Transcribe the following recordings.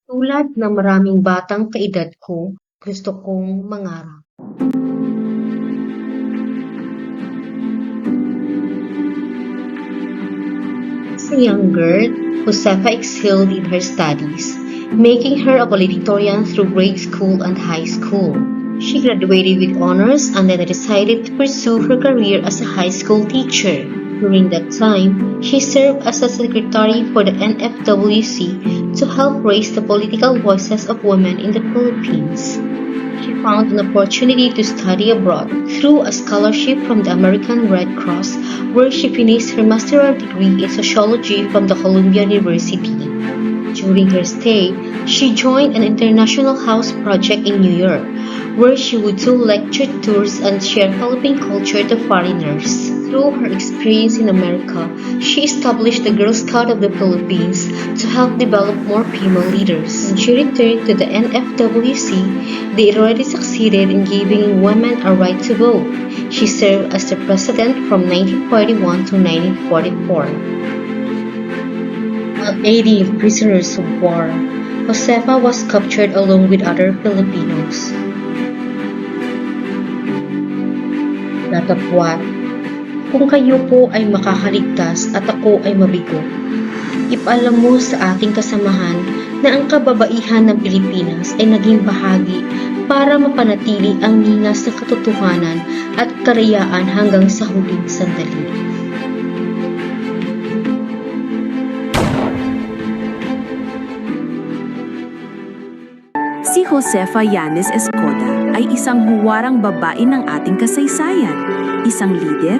Tulad ng maraming batang kaedad ko, gusto kong mangarap. As a young girl, Josefa excelled in her studies, making her a valedictorian through grade school and high school. She graduated with honors and then decided to pursue her career as a high school teacher. During that time, she served as a secretary for the NFWC to help raise the political voices of women in the Philippines. She found an opportunity to study abroad through a scholarship from the American Red Cross, where she finished her master's degree in sociology from the Columbia University. During her stay, she joined an international house project in New York, where she would do lecture tours and share Philippine culture to foreigners. Through her experience in America, she established the Girl Scout of the Philippines to help develop more female leaders. When she returned to the NFWC, they already succeeded in giving women a right to vote. She served as the president from 1941 to 1944. While aiding prisoners of war, Josefa was captured along with other Filipinos. Datapwat, kung kayo po ay makakaligtas at ako ay mabigo, ipaalam mo sa ating kasamahan na ang kababaihan ng Pilipinas ay naging bahagi para mapanatili ang ningas ng katotohanan at karayaan hanggang sa huling sandali. Si Josefa Yanes Escoda ay isang huwarang babae ng ating kasaysayan, isang lider,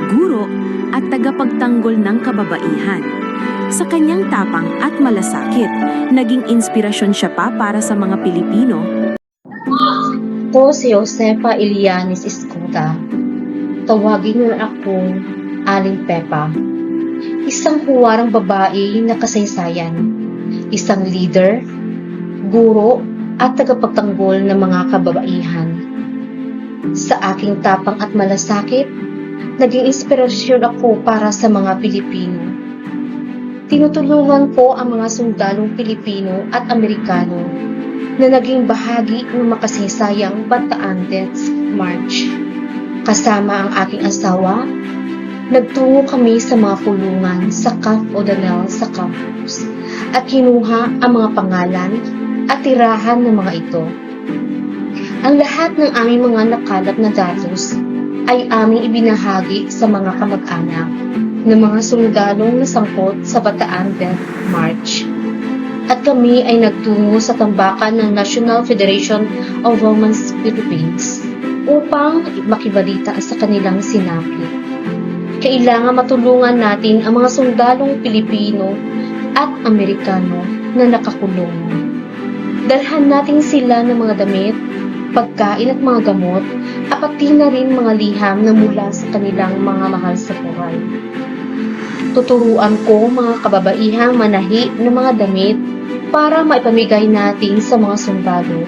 guro at tagapagtanggol ng kababaihan. Sa kanyang tapang at malasakit, naging inspirasyon siya pa para sa mga Pilipino. Ako si Josefa Ilianes Escoda. Tawagin niyo akong Aling Pepa. Isang huwarang babae na kasaysayan, isang leader, guro at tagapagtanggol ng mga kababaihan. Sa aking tapang at malasakit, naging inspirasyon ako para sa mga Pilipino. Tinutulungan ko ang mga sundalong Pilipino at Amerikano na naging bahagi ng makasaysayang Bataan Death March. Kasama ang aking asawa, nagtungo kami sa mga kulungan sa Camp O'Donnell sa campus at kinuha ang mga pangalan at tirahan ng mga ito. Ang lahat ng aming mga nakalap na datos ay aming ibinahagi sa mga kamag-anak ng mga sundalong nasangkot sa Bataan Death March. At kami ay nagtungo sa tambakan ng National Federation of Women's Philippines upang makibalita sa kanilang sinapit. Kailangan matulungan natin ang mga sundalong Pilipino at Amerikano na nakakulong. Dalhan natin sila ng mga damit, pagkain at mga gamot, at pati na rin mga liham na mula sa kanilang mga mahal sa buhay. Tuturuan ko mga kababaihang manahi ng mga damit para maipamigay natin sa mga sundalo.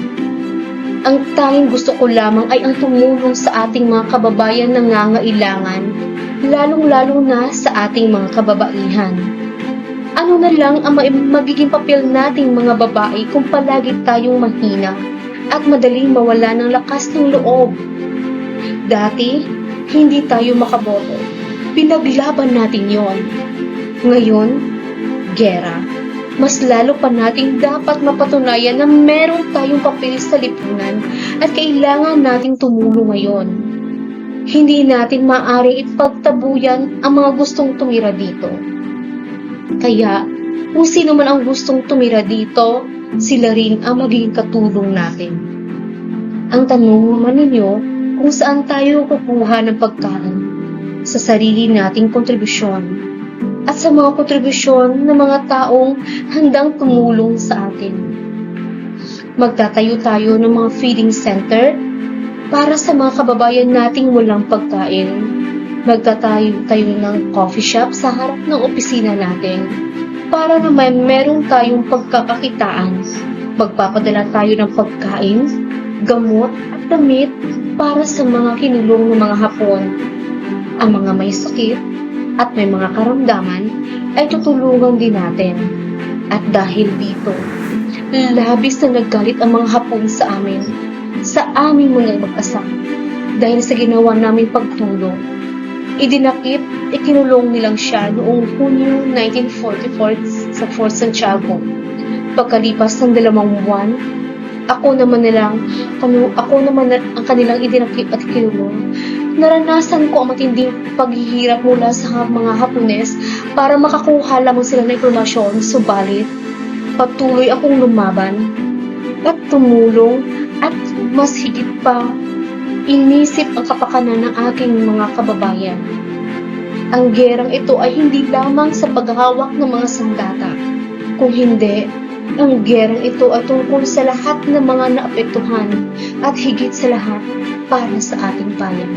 Ang tanging gusto ko lamang ay ang tumulong sa ating mga kababayan na nangangailangan, lalong-lalo na sa ating mga kababaihan. Ano na lang ang magiging papel nating mga babae kung palagi tayong mahina at madaling mawala ng lakas ng loob? Dati, hindi tayo makaboto. Pinaglaban natin yon. Ngayon, gera. Mas lalo pa nating dapat mapatunayan na meron tayong papel sa lipunan at kailangan nating tumulong ngayon. Hindi natin maaaring ipagtabuyan ang mga gustong tumira dito. Kaya, kung sino man ang gustong tumira dito, sila rin ang magiging katulong natin. Ang tanong naman ninyo, kung saan tayo kukuha ng pagkain? Sa sarili nating kontribusyon at sa mga kontribusyon ng mga taong handang tumulong sa atin. Magtatayo tayo ng mga feeding center para sa mga kababayan nating walang pagkain. Magtatayo tayo ng coffee shop sa harap ng opisina natin para naman meron tayong pagkakakitaan. Magpapadala tayo ng pagkain, gamot at damit para sa mga kinulong ng mga Hapon. Ang mga may sakit at may mga karamdaman ay tutulungan din natin. At dahil dito, Labis na naggalit ang mga Hapon sa amin, sa aming mga mag-asa, dahil sa ginawa naming pagtulong. Idinakip, ikinulong nilang siya noong Hunyo 1944 sa Fort Santiago. Pagkalipas ng 2 buwan, ako naman ang kanilang idinakip at kinulong. Naranasan ko ang matinding paghihirap mula sa mga Hapones para makakuha lamang sila ng impormasyon, subalit patuloy akong lumaban at tumulong at mas higit pa inisip ang kapakanan ng aking mga kababayan. Ang gerang ito ay hindi lamang sa paghahawak ng mga sandata, kung hindi, ang gerang ito ay tungkol sa lahat ng mga naapektuhan at higit sa lahat para sa ating bayan.